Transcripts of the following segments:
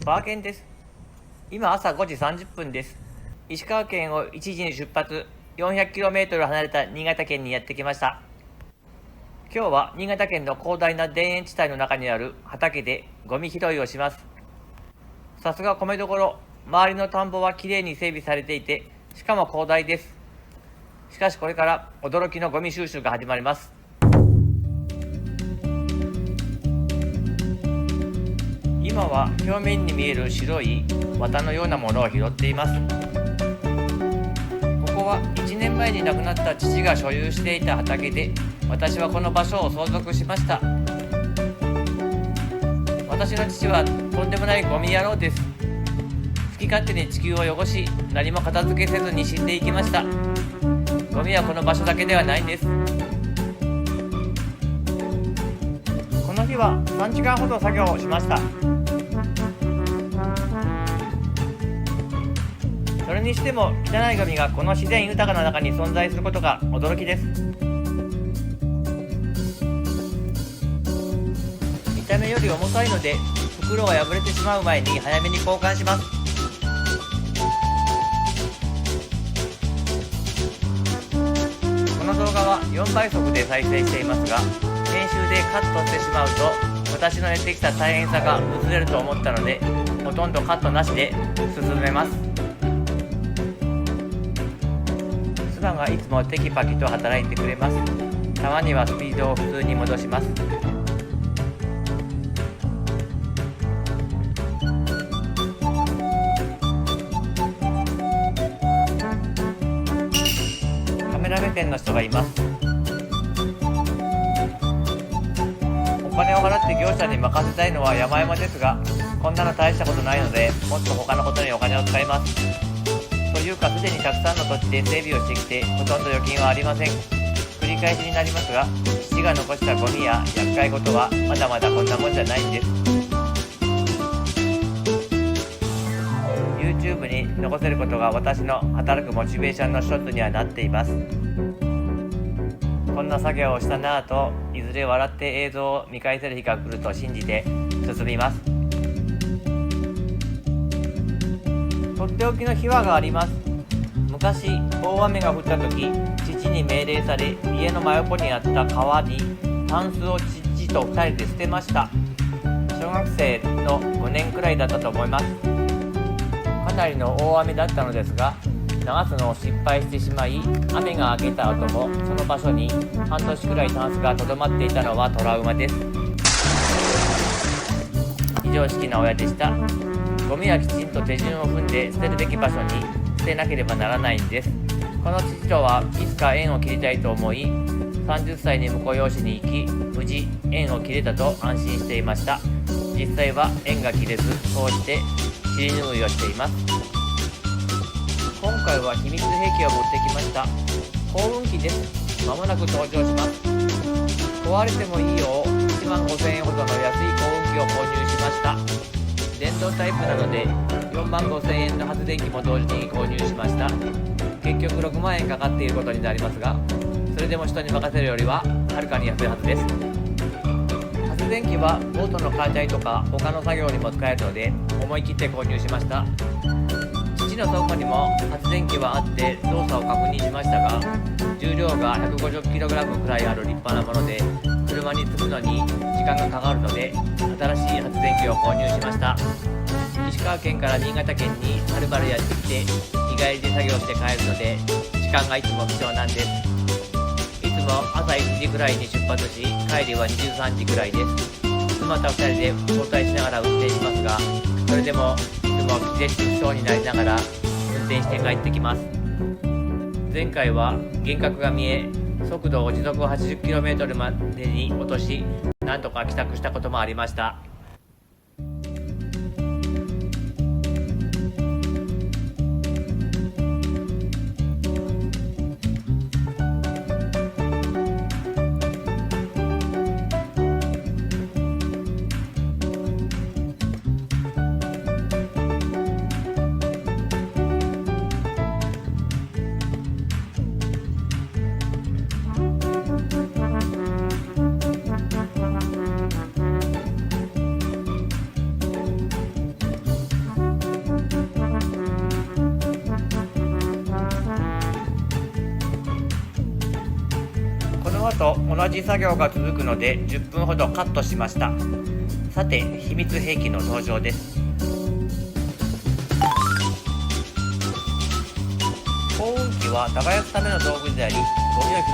バーケンです。今朝5時30分です。石川県を1時に出発、400km 離れた新潟県にやってきました。今日は新潟県の広大な田園地帯の中にある畑でゴミ拾いをします。さすが米どころ、周りの田んぼはきれいに整備されていて、しかも広大です。しかしこれから驚きのゴミ収集が始まります。今は表面に見える白い綿のようなものを拾っています。ここは1年前に亡くなった父が所有していた畑で、私はこの場所を相続しました。私の父はとんでもないゴミ野郎です。好き勝手に地球を汚し、何も片付けせずに死んでいきました。ゴミはこの場所だけではないんです。この日は3時間ほど作業をしました。それにしても汚いゴミがこの自然豊かな中に存在することが驚きです。見た目より重たいので、袋が破れてしまう前に早めに交換します。この動画は4倍速で再生していますが、編集でカットしてしまうと私のやってきた大変さが薄れると思ったので、ほとんどカットなしで進めます。妻がいつもテキパキと働いてくれます。たまにはスピードを普通に戻します。カメラ目線の人がいます。お金を払って業者に任せたいのは山々ですが、こんなの大したことないので、もっと他のことにお金を使います。というか、すでにたくさんの土地で整備をしてきて、ほとんど預金はありません。繰り返しになりますが、父が残したゴミや厄介事はまだまだこんなもんじゃないんです。 YouTube に残せることが私の働くモチベーションの一つにはなっています。こんな作業をしたなぁと、いずれ笑って映像を見返せる日が来ると信じて進みます。とっておきの秘話があります。昔大雨が降った時、父に命令され、家の真横にあった川にタンスを父と2人で捨てました。小学生の5年くらいだったと思います。かなりの大雨だったのですが、流すのを失敗してしまい、雨が明けた後もその場所に半年くらいタンスがとどまっていたのはトラウマです。非常識な親でした。ゴミはきちんと手順を踏んで捨てるべき場所に捨てなければならないんです。この父とはいつか縁を切りたいと思い、30歳に婿養子に行き、無事縁を切れたと安心していました。実際は縁が切れず、そうして尻拭いをしています。今回は秘密兵器を持ってきました。幸運機です。まもなく登場します。壊れてもいいよう15,000円ほどの安い幸運機を購入しました。電動タイプなので45,000円の発電機も同時に購入しました。結局6万円かかっていることになりますが、それでも人に任せるよりははるかに安いはずです。発電機はボートの解体とか他の作業にも使えるので思い切って購入しました。父の倉庫にも発電機はあって動作を確認しましたが、重量が 150kg くらいある立派なもので、車に積むのに時間がかかるので新しい発電機を購入しました。石川県から新潟県にはるばるやってきて、日帰りで作業して帰るので時間がいつも貴重なんです。いつも朝1時くらいに出発し、帰りは23時くらいです。妻と2人で交代しながら運転しますが、それでもいつも気絶しそうになりながら運転して帰ってきます。前回は幻覚が見え、速度を時速 80km までに落とし、なんとか帰宅したこともありました。と同じ作業が続くので10分ほどカットしました。さて、秘密兵器の登場です。幸運機は耕すための道具であり、ゴミ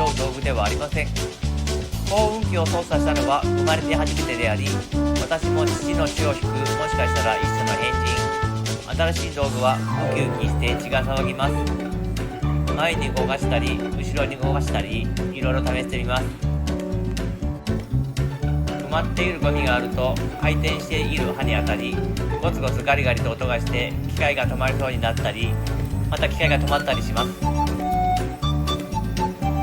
を拾う道具ではありません。幸運機を操作したのは生まれて初めてであり、私も父の血を引く、もしかしたら一種の変人。新しい道具はウキウキして血が騒ぎます。前に動かしたり後ろに動かしたり、いろいろ試してみます。埋まっているゴミがあると回転している刃に当たり、ゴツゴツガリガリと音がして機械が止まりそうになったり、また機械が止まったりします。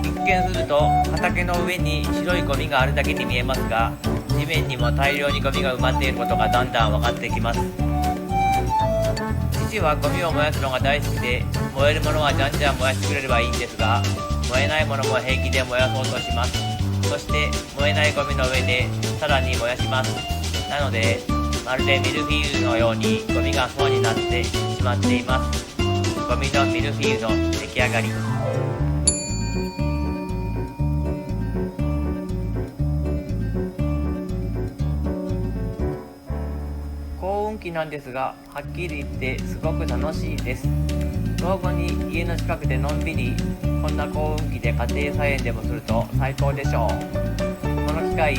一見すると畑の上に白いゴミがあるだけに見えますが、地面にも大量にゴミが埋まっていることがだんだん分かってきます。父はゴミを燃やすのが大好きで、燃えるものはじゃんじゃん燃やしてくれればいいんですが、燃えないものも平気で燃やそうとします。そして燃えないゴミの上でさらに燃やします。なのでまるでミルフィーユのようにゴミが層になってしまっています。ゴミのミルフィーユの出来上がり。幸運期なんですが、はっきり言ってすごく楽しいです。老後に家の近くでのんびりこんな幸運期で家庭菜園でもすると最高でしょう。この機械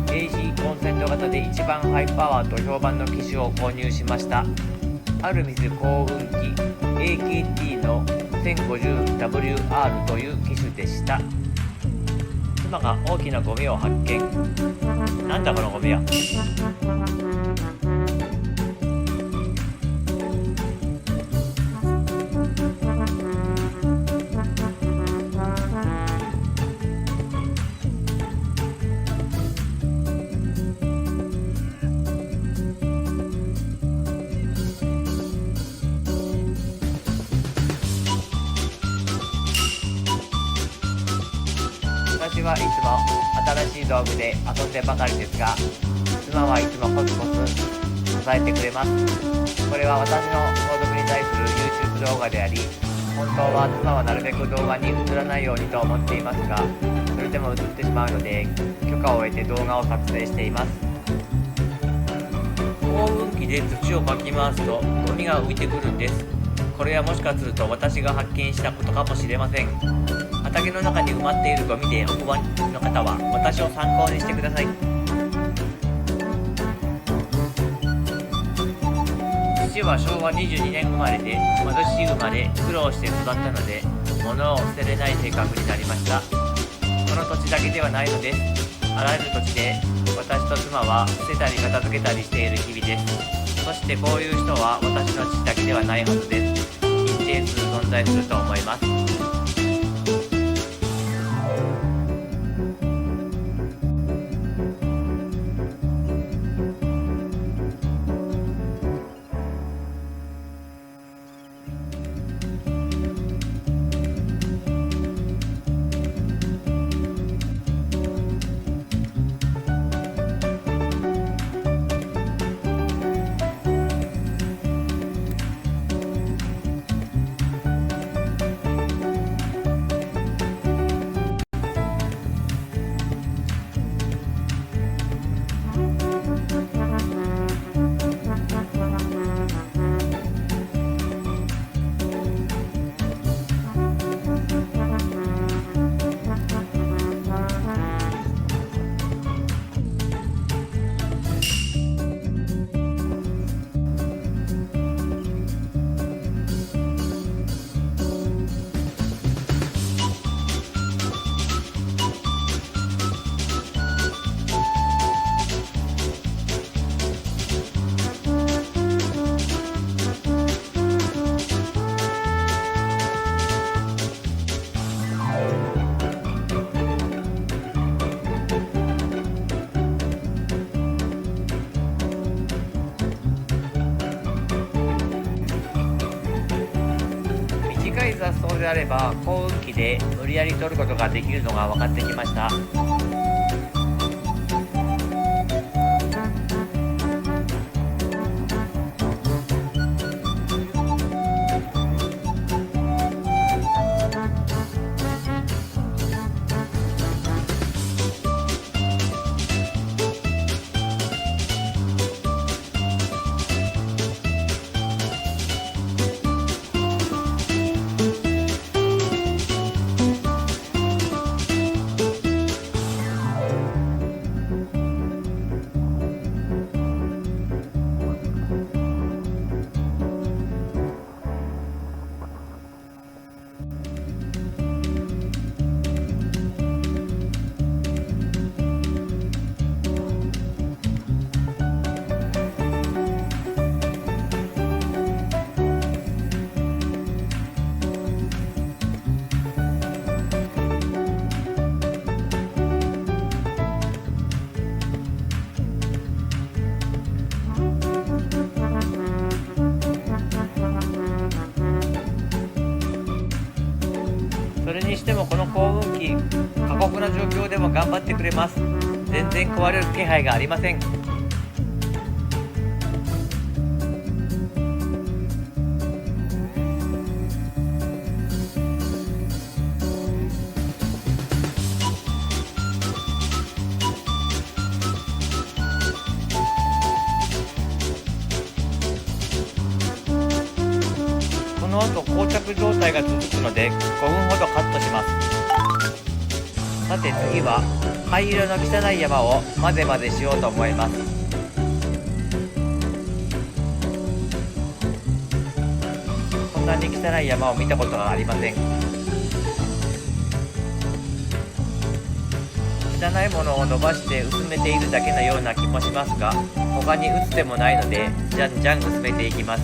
AC コンセント型で一番ハイパワーと評判の機種を購入しました。アルミス幸運期 AKT の 1050WR という機種でした。妻が大きなゴミを発見。なんだこのゴミは。私はいつも新しい道具で遊んでばかりですが、妻はいつもコツコツ支えてくれます。これは私の相続に対する YouTube 動画であり、本当は妻はなるべく動画に映らないようにと思っていますが、それでも映ってしまうので許可を得て動画を撮影しています。幸運機で土をかき回すとゴミが浮いてくるんです。これはもしかすると私が発見したことかもしれません。畑の中に埋まっているゴミでお困りの方は私を参考にしてください。父は昭和22年生まれで貧しい生まれ、苦労して育ったので物を捨てれない性格になりました。この土地だけではないのです。あらゆる土地で私と妻は捨てたり片付けたりしている日々です。そしてこういう人は私の父だけではないはずです。一定数存在すると思います。短い雑草であれば幸運期で無理やり取ることができるのが分かってきました。過酷な状況でも頑張ってくれます。全然壊れる気配がありません。この後膠着状態が続くので5分ほどカットします。さて次は灰色の汚い山を混ぜ混ぜしようと思います。こんなに汚い山を見たことがありません。汚いものを伸ばして薄めているだけのような気もしますが、他に打つ手もないのでじゃんじゃん薄めていきます。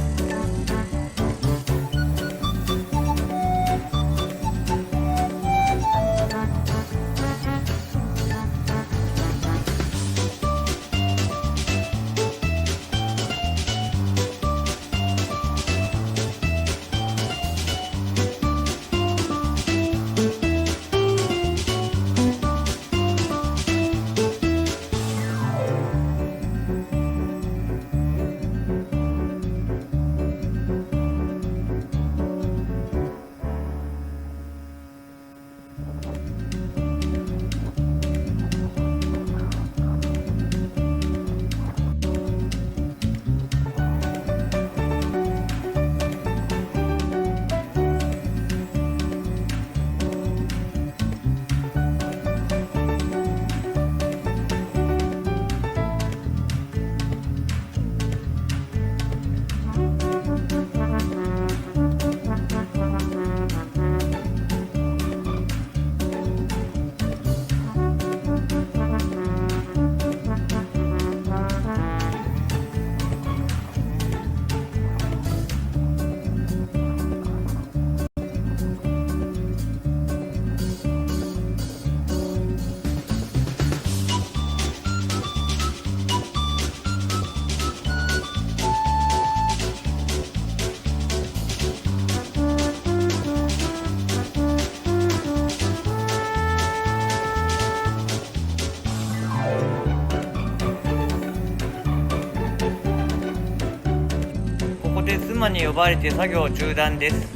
ここで妻に呼ばれて作業中断です。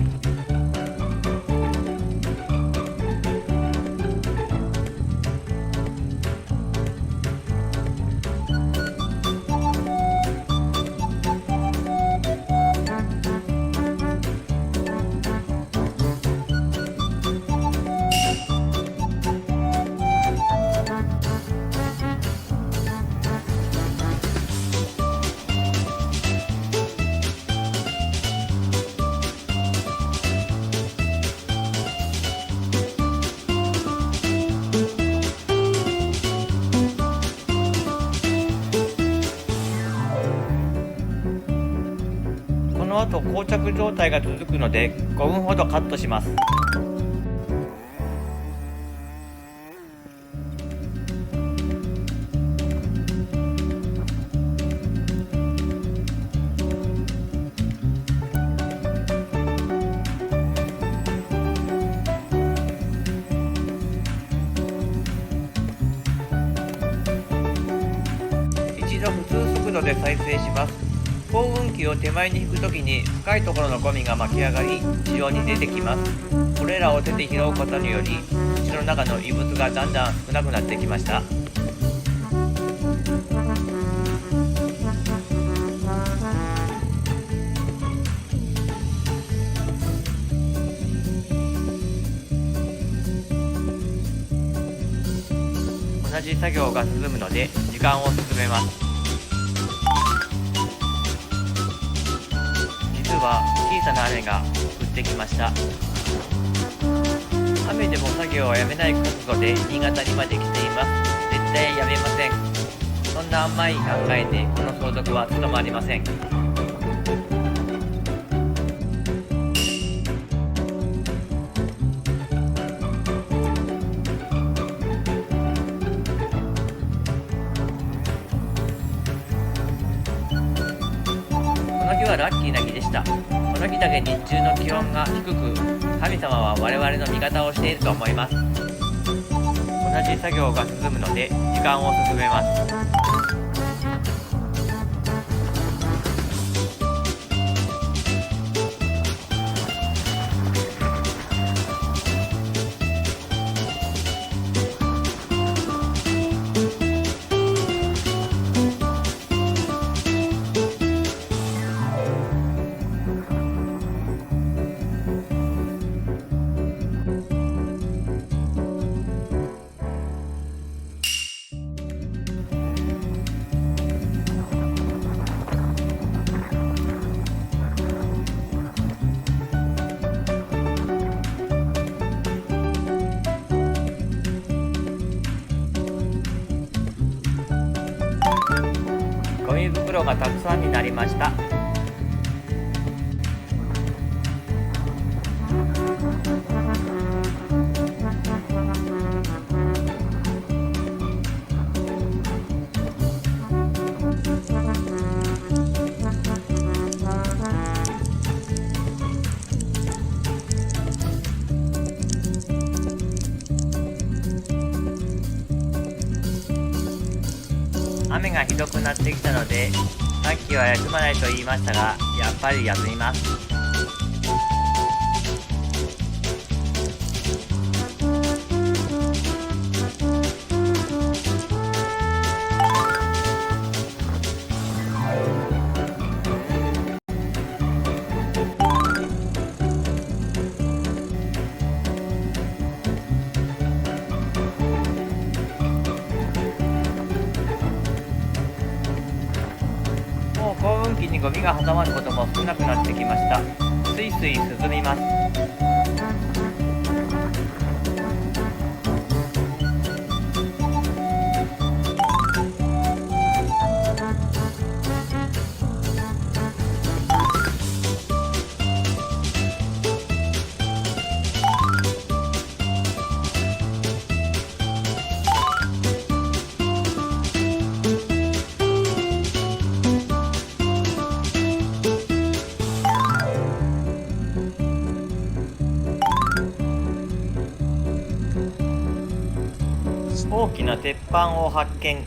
この後膠着状態が続くので5分ほどカットします。一度普通速度で再生します。幸運期を手前に引くときに深いところのゴミが巻き上がり地上に出てきます。これらを手で拾うことにより土の中の異物がだんだん少なくなってきました。同じ作業が進むので時間を進めます。実は小さな雨が降ってきました。雨でも作業はやめない覚悟で新潟にまで来ています。絶対やめません。そんな甘い考えでこの相続は務まりません。この日はラッキーな日でした。この日だけ日中の気温が低く、神様は我々の味方をしていると思います。じ作業が進むので時間を進めます。ゴミ袋がたくさんになりました。雨がひどくなってきたので、さっきは休まないと言いましたが、やっぱり休みます。もう幸運期にゴミが挟まることも少なくなってきました。スイスイ進みます。大きな鉄板を発見。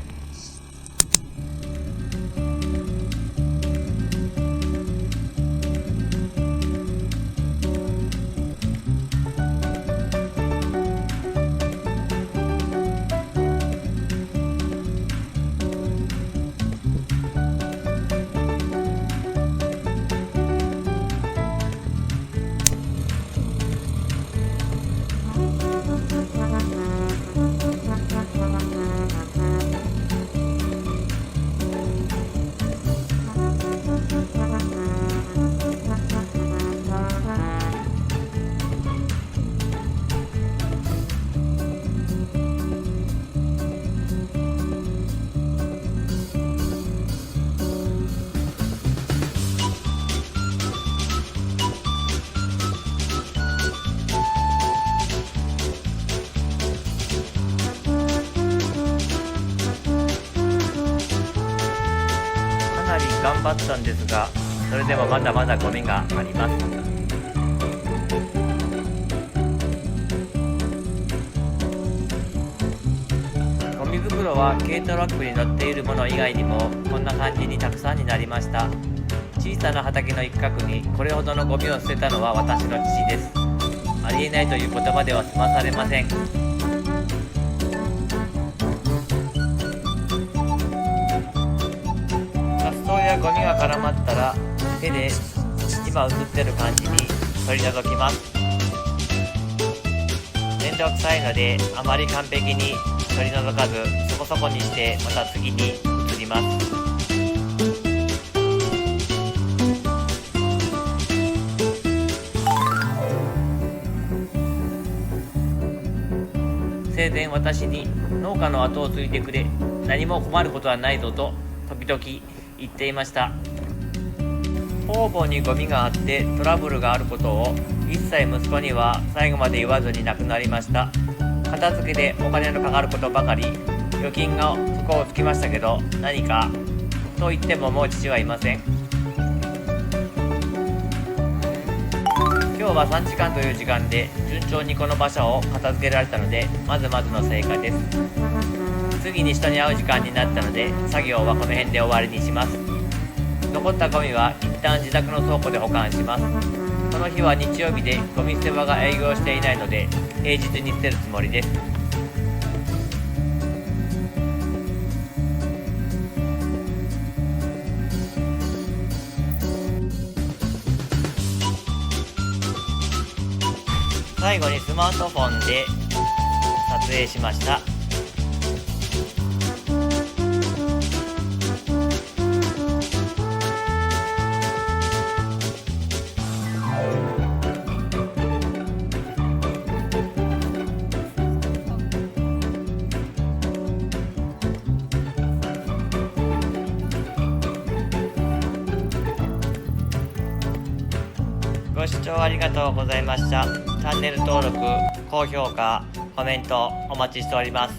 頑張ったんですが、それでもまだまだゴミがあります。ゴミ袋は軽トラックに乗っているもの以外にもこんな感じにたくさんになりました。小さな畑の一角にこれほどのゴミを捨てたのは私の父です。ありえないという言葉では済まされません。ゴミが絡まったら手で今映ってる感じに取り除きます。面倒くさいのであまり完璧に取り除かず、そこそこにしてまた次に移ります。生前私に農家の後を継いでくれ、何も困ることはないぞと時々言っていました。方々にゴミがあってトラブルがあることを一切息子には最後まで言わずに亡くなりました。片付けでお金のかかることばかり、預金が底をつきましたけど、何かと言ってももう父はいません。今日日は3時間という時間で順調にこの場所を片付けられたのでまずまずの成果です。次に人に会う時間になったので作業はこの辺で終わりにします。残ったゴミは一旦自宅の倉庫で保管します。この日は日曜日でゴミ捨て場が営業していないので平日に捨てるつもりです。最後にスマートフォンで撮影しました。ご視聴ありがとうございました。チャンネル登録、高評価、コメントお待ちしております。